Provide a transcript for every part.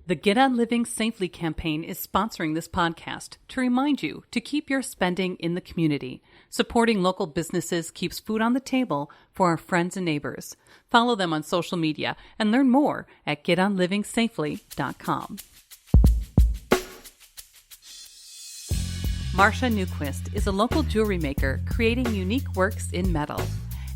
The Get On Living Safely campaign is sponsoring this podcast to remind you to keep your spending in the community. Supporting local businesses keeps food on the table for our friends and neighbors. Follow them on social media and learn more at getonlivingsafely.com. Marcia Newquist is a local jewelry maker creating unique works in metal.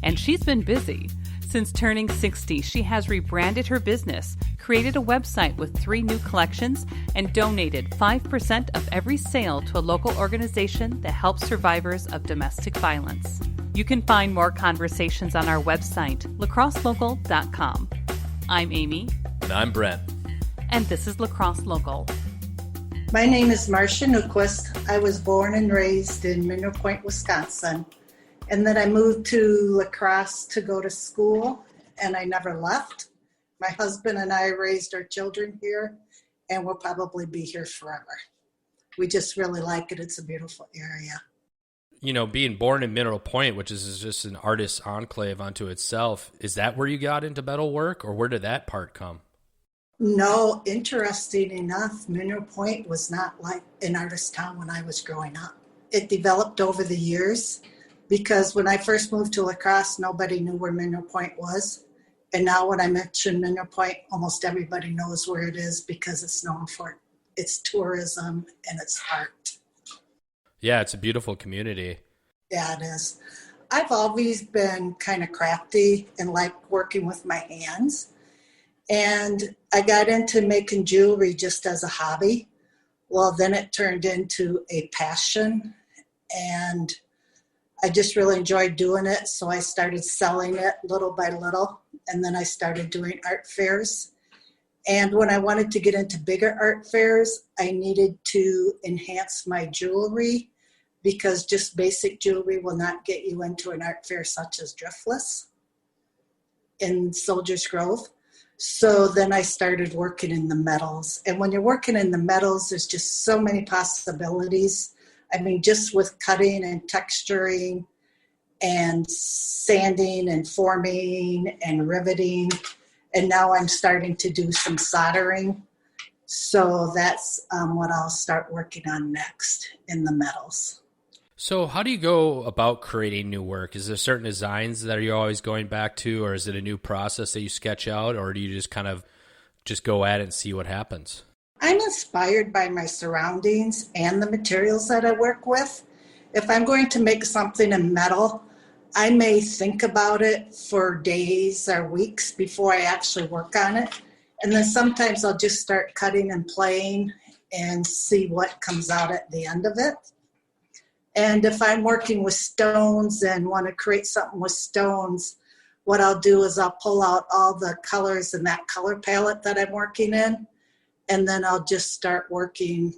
And she's been busy. Since turning 60, she has rebranded her business, created a website with 3 new collections, and donated 5% of every sale to a local organization that helps survivors of domestic violence. You can find more conversations on our website, lacrosselocal.com. I'm Amy. And I'm Brent. And this is Lacrosse Local. My name is Marcia Newquist. I was born and raised in Mineral Point, Wisconsin. And then I moved to La Crosse to go to school, and I never left. My husband and I raised our children here, and we'll probably be here forever. We just really like it. It's a beautiful area. You know, being born in Mineral Point, which is just an artist's enclave unto itself, is that where you got into metal work, or where did that part come? No, interesting enough, Mineral Point was not like an artist town when I was growing up. It developed over the years. Because when I first moved to La Crosse, nobody knew where Mineral Point was. And now when I mention Mineral Point, almost everybody knows where it is because it's known for its tourism and its art. Yeah, it's a beautiful community. Yeah, it is. I've always been kind of crafty and like working with my hands. And I got into making jewelry just as a hobby. Well, then it turned into a passion, and I just really enjoyed doing it, so I started selling it little by little, and then I started doing art fairs. And when I wanted to get into bigger art fairs, I needed to enhance my jewelry because just basic jewelry will not get you into an art fair such as Driftless in Soldiers Grove. So then I started working in the metals. And when you're working in the metals, there's just so many possibilities. I mean, just with cutting and texturing and sanding and forming and riveting. And now I'm starting to do some soldering. So that's what I'll start working on next in the metals. So how do you go about creating new work? Is there certain designs that you're always going back to, or is it a new process that you sketch out, or do you just kind of just go at it and see what happens? I'm inspired by my surroundings and the materials that I work with. If I'm going to make something in metal, I may think about it for days or weeks before I actually work on it. And then sometimes I'll just start cutting and playing and see what comes out at the end of it. And if I'm working with stones and want to create something with stones, what I'll do is I'll pull out all the colors in that color palette that I'm working in. And then I'll just start working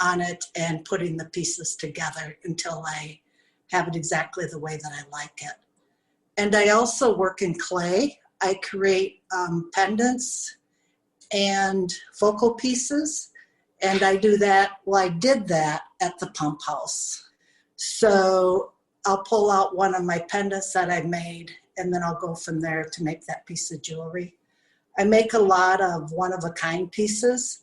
on it and putting the pieces together until I have it exactly the way that I like it. And I also work in clay. I create pendants and focal pieces. And I do that, well, I did that at the pump house. So I'll pull out one of my pendants that I made, and then I'll go from there to make that piece of jewelry. I make a lot of one-of-a-kind pieces,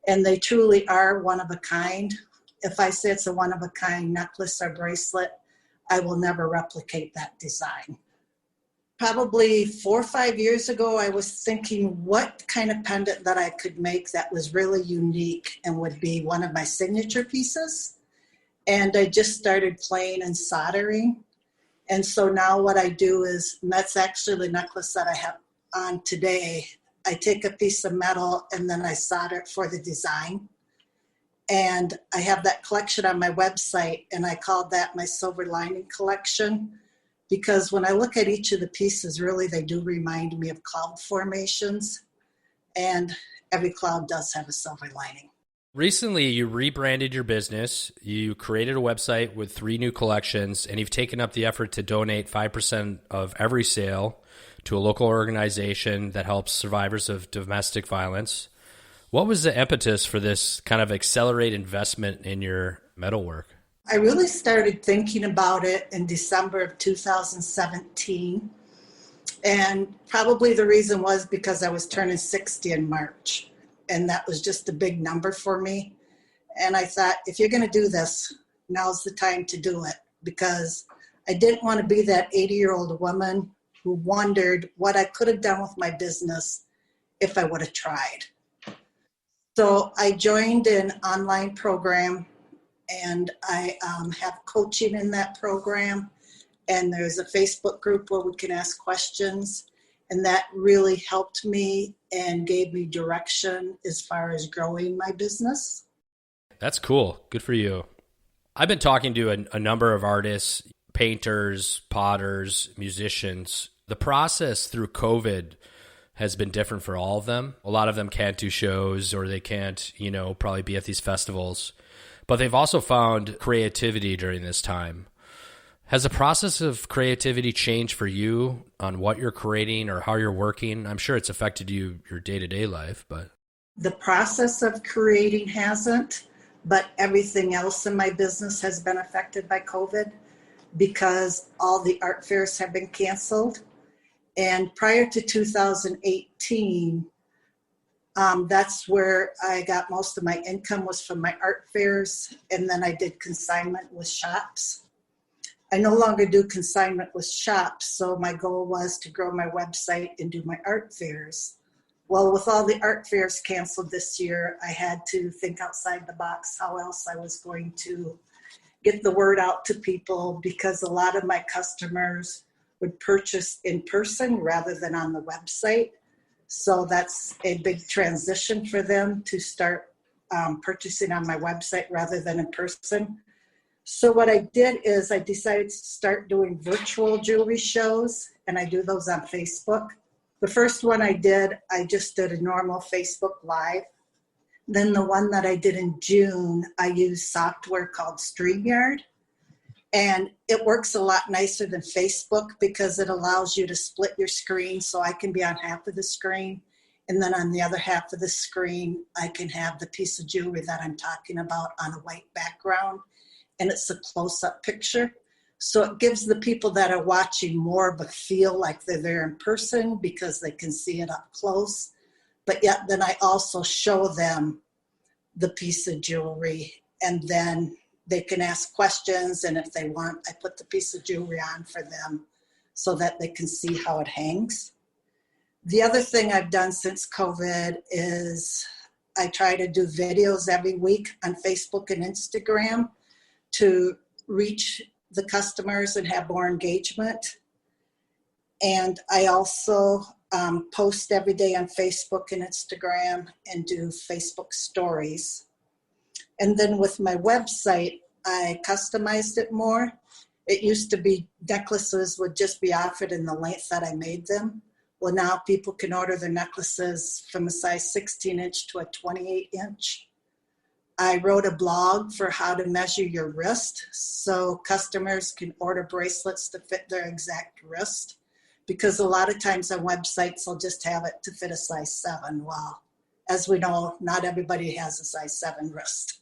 and they truly are one-of-a-kind. If I say it's a one-of-a-kind necklace or bracelet, I will never replicate that design. Probably 4 or 5 years ago, I was thinking what kind of pendant that I could make that was really unique and would be one of my signature pieces. And I just started playing and soldering. And so now what I do is, and that's actually the necklace that I have on today. I take a piece of metal and then I solder it for the design. And I have that collection on my website, and I called that my Silver Lining Collection, because when I look at each of the pieces, really they do remind me of cloud formations, and every cloud does have a silver lining. Recently, you rebranded your business, you created a website with 3 new collections, and you've taken up the effort to donate 5% of every sale to a local organization that helps survivors of domestic violence. What was the impetus for this kind of accelerate investment in your metalwork? I really started thinking about it in December of 2017. And probably the reason was because I was turning 60 in March. and that was just a big number for me. And I thought, if you're going to do this, now's the time to do it, because I didn't want to be that 80-year-old woman who wondered what I could have done with my business if I would have tried. So I joined an online program, and I have coaching in that program. And there's a Facebook group where we can ask questions. And that really helped me and gave me direction as far as growing my business. That's cool. Good for you. I've been talking to a number of artists, painters, potters, musicians. The process through COVID has been different for all of them. A lot of them can't do shows, or they can't, probably be at these festivals. But they've also found creativity during this time. Has the process of creativity changed for you on what you're creating or how you're working? I'm sure it's affected your day-to-day life, but... The process of creating hasn't, but everything else in my business has been affected by COVID because all the art fairs have been canceled. And prior to 2018, that's where I got most of my income, was from my art fairs, and then I did consignment with shops. I no longer do consignment with shops, so my goal was to grow my website and do my art fairs. Well, with all the art fairs canceled this year, I had to think outside the box how else I was going to get the word out to people, because a lot of my customers would purchase in person rather than on the website. So that's a big transition for them to start purchasing on my website rather than in person. So what I did is I decided to start doing virtual jewelry shows, and I do those on Facebook. The first one I just did a normal Facebook Live. Then the one that I did in June, I used software called StreamYard. And it works a lot nicer than Facebook because it allows you to split your screen, so I can be on half of the screen, and then on the other half of the screen, I can have the piece of jewelry that I'm talking about on a white background, and it's a close-up picture. So it gives the people that are watching more but feel like they're there in person because they can see it up close. But yet then I also show them the piece of jewelry, and then they can ask questions, and if they want, I put the piece of jewelry on for them so that they can see how it hangs. The other thing I've done since COVID is I try to do videos every week on Facebook and Instagram to reach the customers and have more engagement. And I also post every day on Facebook and Instagram and do Facebook stories. And then with my website, I customized it more. It used to be necklaces would just be offered in the length that I made them. Well, now people can order their necklaces from a size 16 inch to a 28 inch. I wrote a blog for how to measure your wrist so customers can order bracelets to fit their exact wrist, because a lot of times on websites they'll just have it to fit a size 7. Well, as we know, not everybody has a size 7 wrist.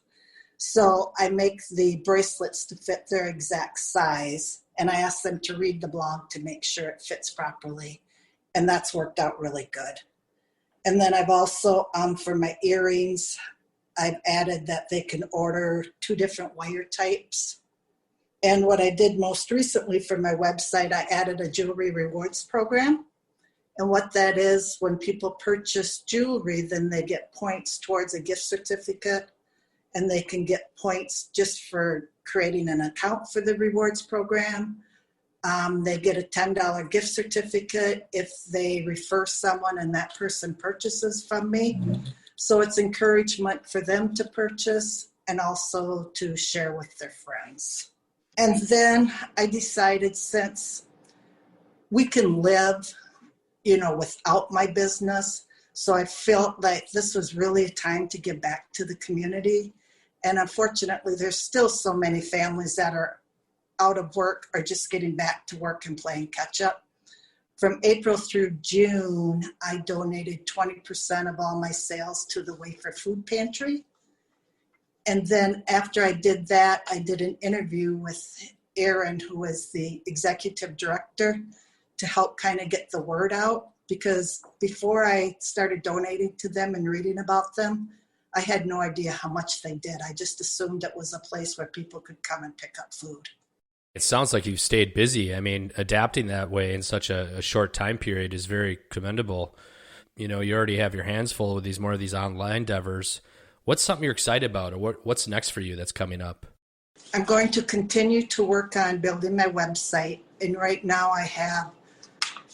So I make the bracelets to fit their exact size, and I ask them to read the blog to make sure it fits properly, and that's worked out really good. And then I've also, for my earrings, I've added that they can order 2 different wire types. And what I did most recently for my website, I added a jewelry rewards program. And what that is, when people purchase jewelry, then they get points towards a gift certificate, and they can get points just for creating an account for the rewards program. They get a $10 gift certificate if they refer someone and that person purchases from me. So it's encouragement for them to purchase and also to share with their friends. And then I decided, since we can live, without my business, so I felt like this was really a time to give back to the community. And unfortunately, there's still so many families that are out of work or just getting back to work and playing catch up. From April through June, I donated 20% of all my sales to the Wafer Food Pantry. And then after I did that, I did an interview with Erin, who was the executive director, to help kind of get the word out. because before I started donating to them and reading about them, I had no idea how much they did. I just assumed it was a place where people could come and pick up food. It sounds like you've stayed busy. I mean, adapting that way in such a short time period is very commendable. You know, you already have your hands full with these online endeavors. What's something you're excited about, or what's next for you that's coming up? I'm going to continue to work on building my website. And right now I have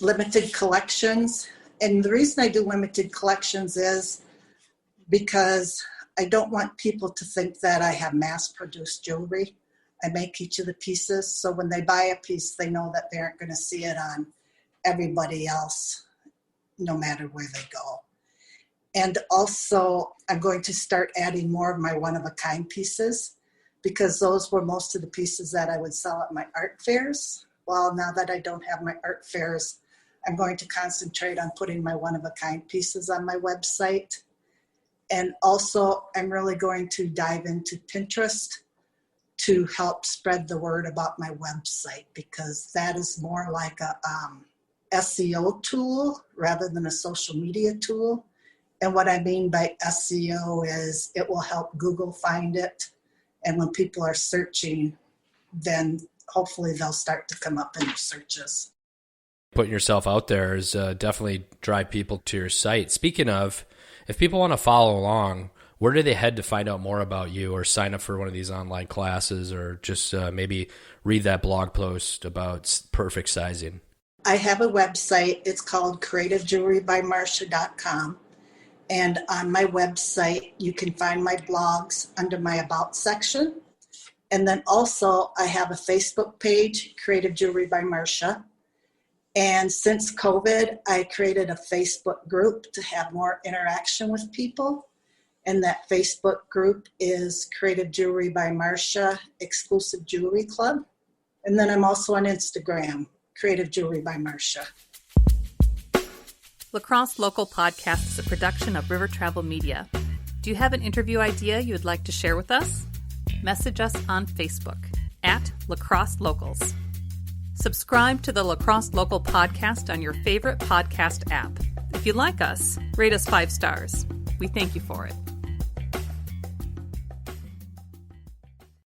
limited collections. And the reason I do limited collections is because I don't want people to think that I have mass-produced jewelry. I make each of the pieces, so when they buy a piece, they know that they aren't going to see it on everybody else, no matter where they go. And also, I'm going to start adding more of my one-of-a-kind pieces, because those were most of the pieces that I would sell at my art fairs. Well, now that I don't have my art fairs, I'm going to concentrate on putting my one-of-a-kind pieces on my website. And also, I'm really going to dive into Pinterest to help spread the word about my website, because that is more like a SEO tool rather than a social media tool. And what I mean by SEO is it will help Google find it. And when people are searching, then hopefully they'll start to come up in their searches. Putting yourself out there is definitely drive people to your site. Speaking of, if people want to follow along, where do they head to find out more about you, or sign up for one of these online classes, or just maybe read that blog post about perfect sizing? I have a website. It's called creativejewelrybymarcia.com. And on my website, you can find my blogs under my About section. And then also I have a Facebook page, Creative Jewelry by Marcia. And since COVID, I created a Facebook group to have more interaction with people. And that Facebook group is Creative Jewelry by Marcia Exclusive Jewelry Club. And then I'm also on Instagram, Creative Jewelry by Marcia. Lacrosse Local Podcast is a production of River Travel Media. Do you have an interview idea you would like to share with us? Message us on Facebook at Lacrosse Locals. Subscribe to the Lacrosse Local Podcast on your favorite podcast app. If you like us, rate us 5 stars. We thank you for it.